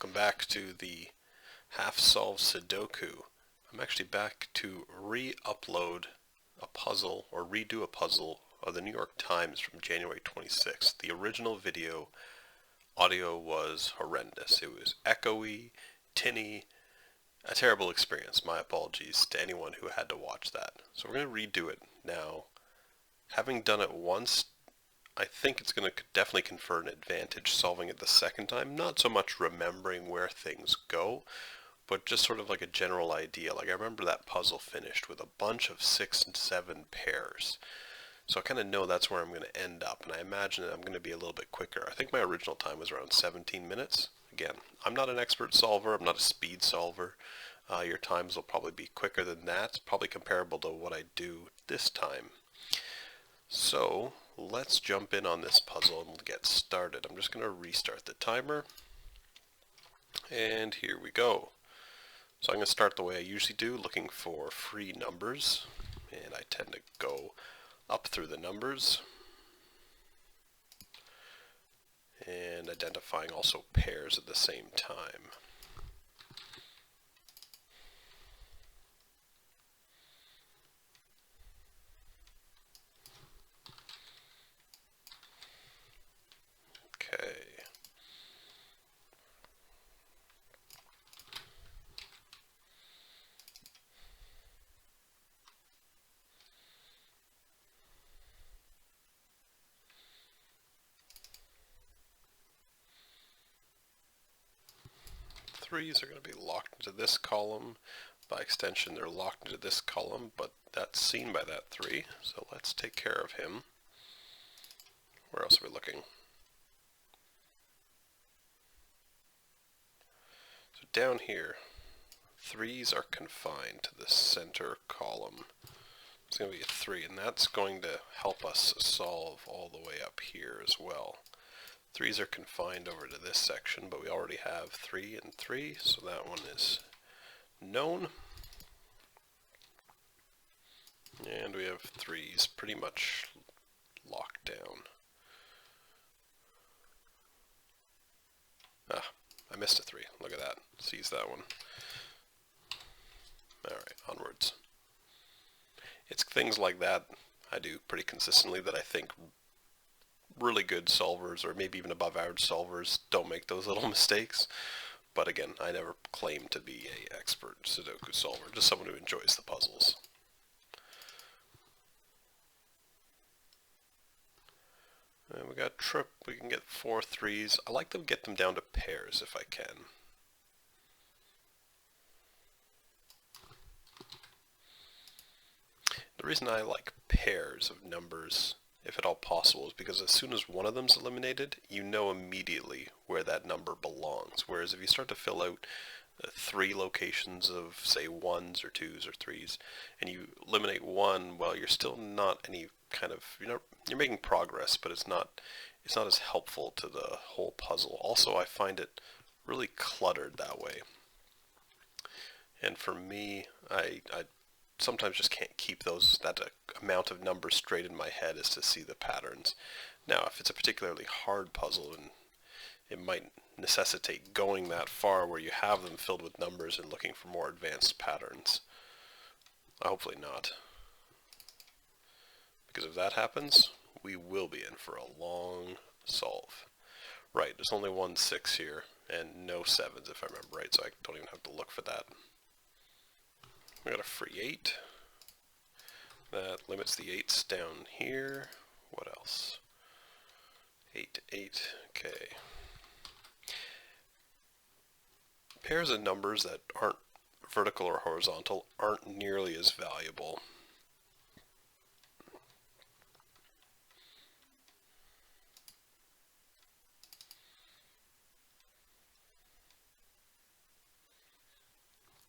welcome back to the half-solved Sudoku. I'm actually back to re-upload a puzzle, or redo a puzzle, of the New York Times from January 26th. The original video audio was horrendous. It was echoey, tinny, a terrible experience. My apologies to anyone who had to watch that. So we're going to redo it now. Having done it once, I think it's going to definitely confer an advantage solving it the second time. Not so much remembering where things go, but just sort of like a general idea. Like I remember that puzzle finished with a bunch of 6 and 7 pairs. So I kind of know that's where I'm going to end up, and I imagine that I'm going to be a little bit quicker. I think my original time was around 17 minutes. Again, I'm not an expert solver. I'm not a speed solver. Your times will probably be quicker than that. Probably comparable to what I do this time. So let's jump in on this puzzle and we'll get started. I'm just going to restart the timer. And here we go. So I'm going to start the way I usually do, looking for free numbers. And I tend to go up through the numbers. And identifying also pairs at the same time. Okay. Threes are going to be locked into this column. By extension, they're locked into this column, but that's seen by that 3. So let's take care of him. Where else are we looking? So down here, 3s are confined to the center column. It's going to be a 3, and that's going to help us solve all the way up here as well. 3s are confined over to this section, but we already have 3 and 3, so that one is known. And we have 3s pretty much locked down. Ah, I missed a 3. Look at that. Seize that one. Alright, onwards. It's things like that I do pretty consistently that I think really good solvers, or maybe even above average solvers, don't make those little mistakes. But again, I never claim to be an expert Sudoku solver, just someone who enjoys the puzzles. And we got trip, we can get 4 3s. I like to get them down to pairs if I can. The reason I like pairs of numbers, if at all possible, is because as soon as one of them's eliminated, you know immediately where that number belongs. Whereas if you start to fill out 3 locations of, say, 1s or 2s or 3s, and you eliminate 1, well, you're still not any kind of, you're making progress, but it's not as helpful to the whole puzzle. Also, I find it really cluttered that way. And for me, I sometimes just can't keep that amount of numbers straight in my head as to see the patterns. Now, if it's a particularly hard puzzle, and it might necessitate going that far where you have them filled with numbers and looking for more advanced patterns. Hopefully not. Because if that happens, we will be in for a long solve. Right, there's only 1 6 here, and no 7s if I remember right, so I don't even have to look for that. We got a free 8. That limits the 8s down here. What else? 8, 8, okay. Pairs of numbers that aren't vertical or horizontal aren't nearly as valuable.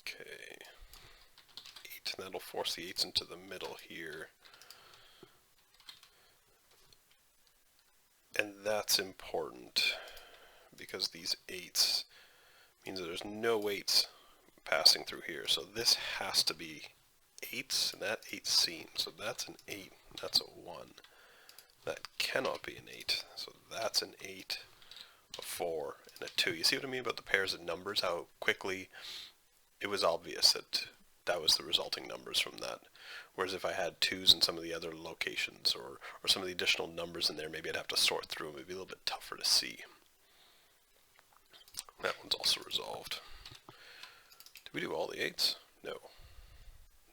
Okay. 8, and that'll force the 8s into the middle here. And that's important because these 8s means that there's no 8s passing through here. So this has to be 8s, and that 8's seen. So that's an 8, that's a 1. That cannot be an 8, so that's an 8. a 4, and a 2. You see what I mean about the pairs of numbers? How quickly it was obvious that that was the resulting numbers from that. Whereas if I had 2s in some of the other locations, or some of the additional numbers in there, maybe I'd have to sort through them. It'd be a little bit tougher to see. That one's also resolved. Did we do all the 8s? No.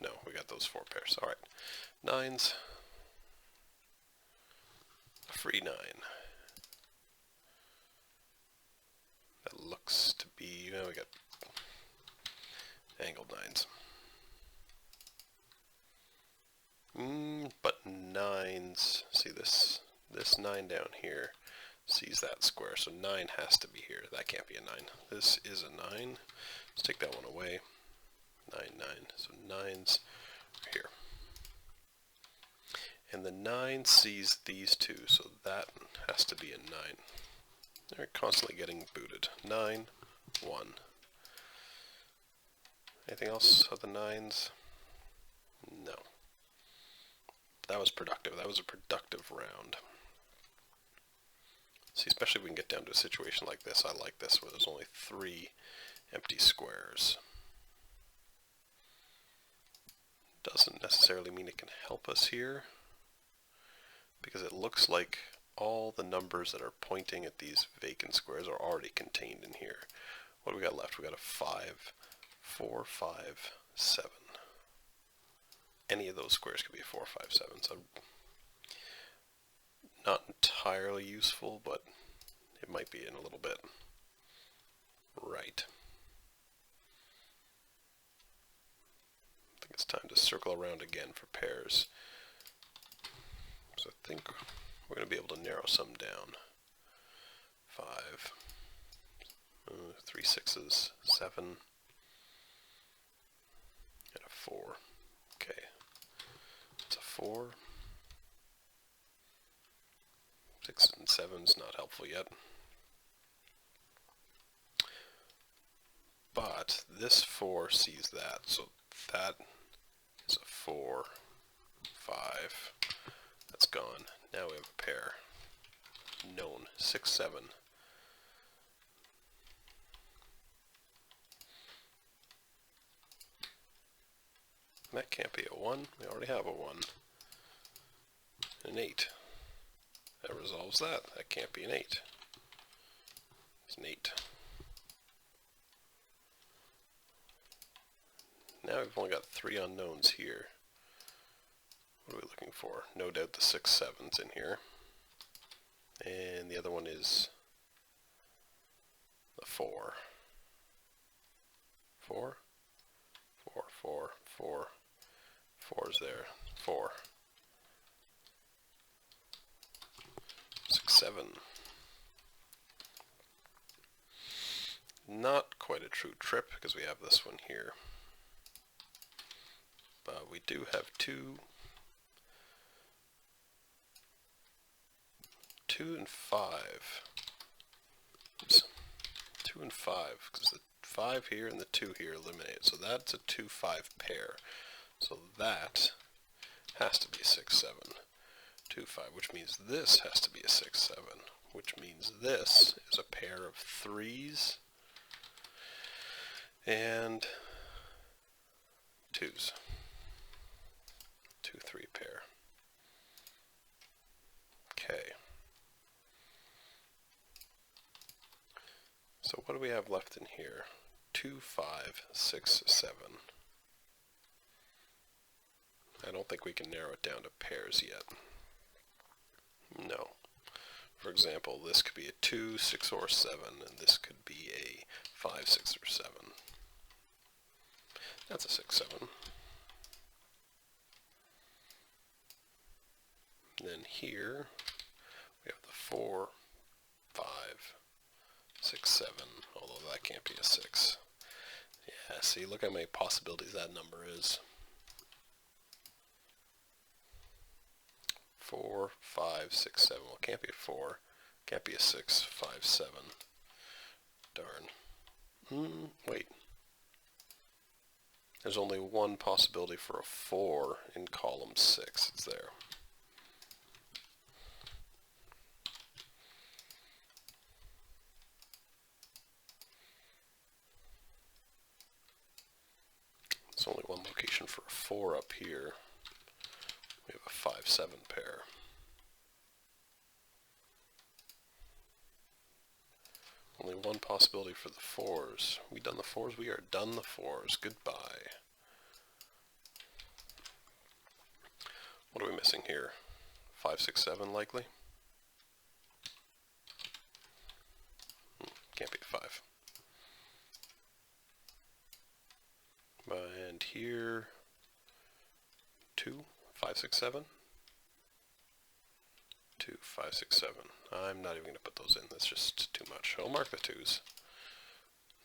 No, we got those 4 pairs. All right. 9s. A free 9. That looks to be, we got angled 9s. But 9s, see this 9 down here sees that square, so 9 has to be here. That can't be a 9. This is a 9. Let's take that one away. 9, 9. So 9's are here. And the 9 sees these two, so that has to be a 9. They're constantly getting booted. 9, 1. Anything else of the 9s? No. That was productive. That was a productive round. See, especially if we can get down to a situation like this. I like this, where there's only 3 empty squares. Doesn't necessarily mean it can help us here, because it looks like all the numbers that are pointing at these vacant squares are already contained in here. What do we got left? We got a 5, 4, 5, 7. Any of those squares could be a 4, 5, 7. So not entirely useful, but it might be in a little bit. Right. I think it's time to circle around again for pairs. So I think we're going to be able to narrow some down. 5, 3 6s, 7, and a 4. Okay, it's a 4. 6 and 7's not helpful yet. But this 4 sees that, so that is a 4, 5. That's gone. Now we have a pair. Known. 6, 7. That can't be a 1. We already have a 1. An 8. That resolves that. That can't be an 8. It's an 8. Now we've only got 3 unknowns here. What are we looking for? No doubt the 6, 7's in here. And the other one is the 4. 4? 4, 4, 4. 4's there. 4. 6, 7. Not quite a true trip, because we have this one here. But we do have 2 and 5. Oops. 2 and 5, because the 5 here and the 2 here eliminate. So that's a 2, 5 pair. So that has to be a 6, 7. 2, 5, which means this has to be a 6, 7, which means this is a pair of 3's and 2's. 2, 3 pair. Okay. So what do we have left in here? 2, 5, 6, 7. I don't think we can narrow it down to pairs yet. No. For example, this could be a 2, 6, or 7, and this could be a 5, 6, or 7. That's a 6, 7. And then here, we have the 4, 5, 6, 7, although that can't be a 6. Yeah, see, look how many possibilities that number is. 4, 5, 6, 7. Well, it can't be a 4. Can't be a 6, 5, 7. Darn. Wait. There's only one possibility for a 4 in column 6. It's there. solution for a 4 up here. We have a 5-7 pair. Only one possibility for the 4s. We done the 4s? We are done the 4s. Goodbye. What are we missing here? 5, 6, 7 likely? Can't be a 5. And here, 2, 5, 6, 7. 2, 5, 6, 7. I'm not even going to put those in. That's just too much. I'll mark the 2s.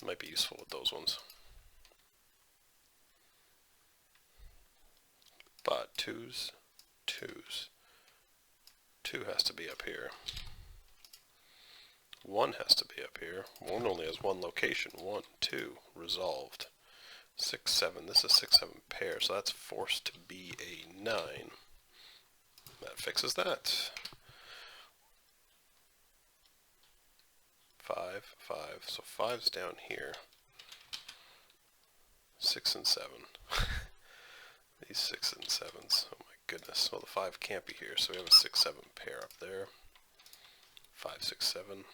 Might be useful with those ones. But 2s, 2s. 2 has to be up here. 1 has to be up here. 1 only has one location. 1, 2, resolved. 6, 7. This is 6, 7 pair, so that's forced to be a 9. That fixes that. 5, 5. So 5's down here. 6 and 7. These 6 and 7s. Oh my goodness. Well, the 5 can't be here, so we have a 6, 7 pair up there. 5, 6, 7.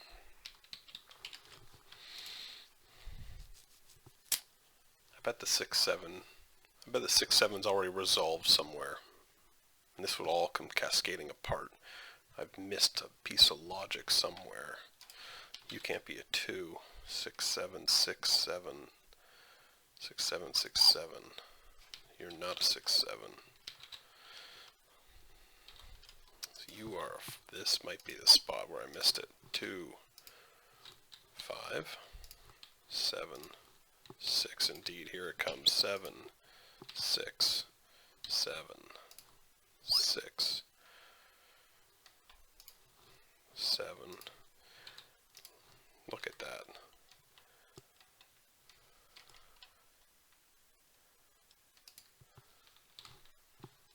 I bet the 6, 7. I bet the 6, 7's already resolved somewhere. And this would all come cascading apart. I've missed a piece of logic somewhere. You can't be a 2. 6, 7, 6, 7. 6, 7, 6, 7. You're not a 6, 7. So you are, this might be the spot where I missed it. 2, 5, 7, 6. Indeed, here it comes. 7, 6, 7, 6, 7. Look at that.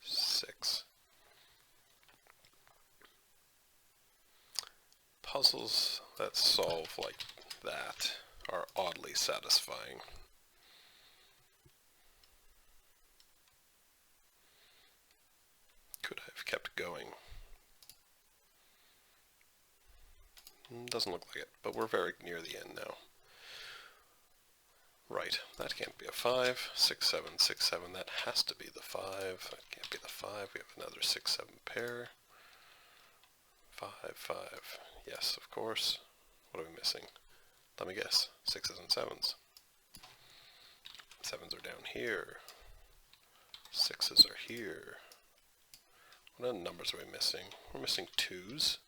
6. Puzzles that solve like that are oddly satisfying. Could I have kept going? Doesn't look like it, but we're very near the end now. Right, that can't be a 5. 6, 7, 6, 7, that has to be the 5. That can't be the 5. We have another 6, 7 pair. 5, 5. Yes, of course. What are we missing? Let me guess. 6s and 7s. 7s are down here. 6s are here. What other numbers are we missing? We're missing 2s.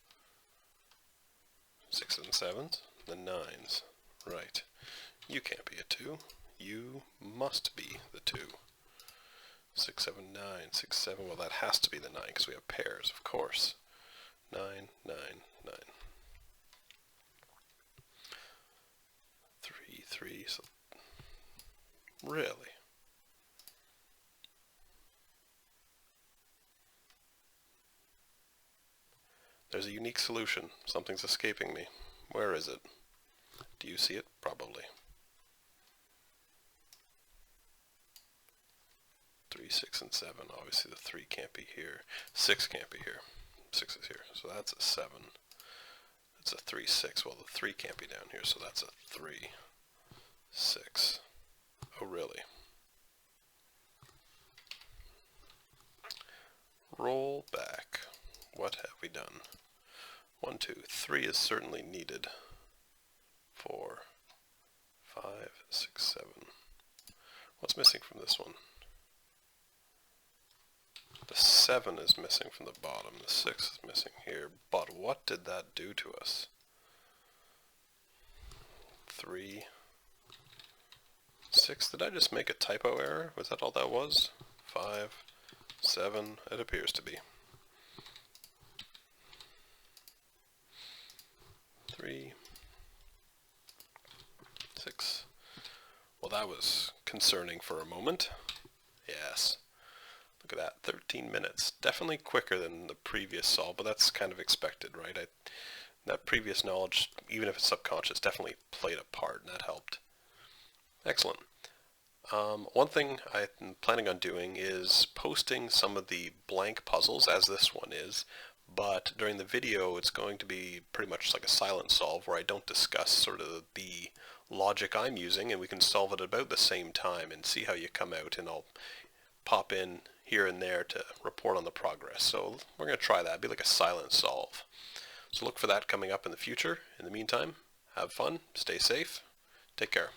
6s and 7s. The 9s. Right. You can't be a 2. You must be the 2. 6, 7, 9. 6, 7. Well, that has to be the 9 because we have pairs, of course. 9, 9, 9. 3, 3. So really? There's a unique solution. Something's escaping me. Where is it? Do you see it? Probably. 3, 6, and 7. Obviously the 3 can't be here. 6 can't be here. 6 is here. So that's a 7. It's a 3, 6. Well, the 3 can't be down here, so that's a 3, 6. Oh, really? Roll back. What have we done? 1, 2, 3 is certainly needed. 4, 5, 6, 7. What's missing from this one? The 7 is missing from the bottom. The 6 is missing here. But what did that do to us? 3, 6. Did I just make a typo error? Was that all that was? 5, 7. It appears to be. 3, 6. Well, that was concerning for a moment. Yes. Look at that, 13 minutes. Definitely quicker than the previous solve, but that's kind of expected, right? That previous knowledge, even if it's subconscious, definitely played a part, and that helped. Excellent. One thing I'm planning on doing is posting some of the blank puzzles, as this one is, but during the video it's going to be pretty much like a silent solve where I don't discuss sort of the logic I'm using, and we can solve it about the same time and see how you come out, and I'll pop in here and there to report on the progress. So we're going to try that. It'll be like a silent solve. So look for that coming up in the future. In the meantime, have fun, stay safe, take care.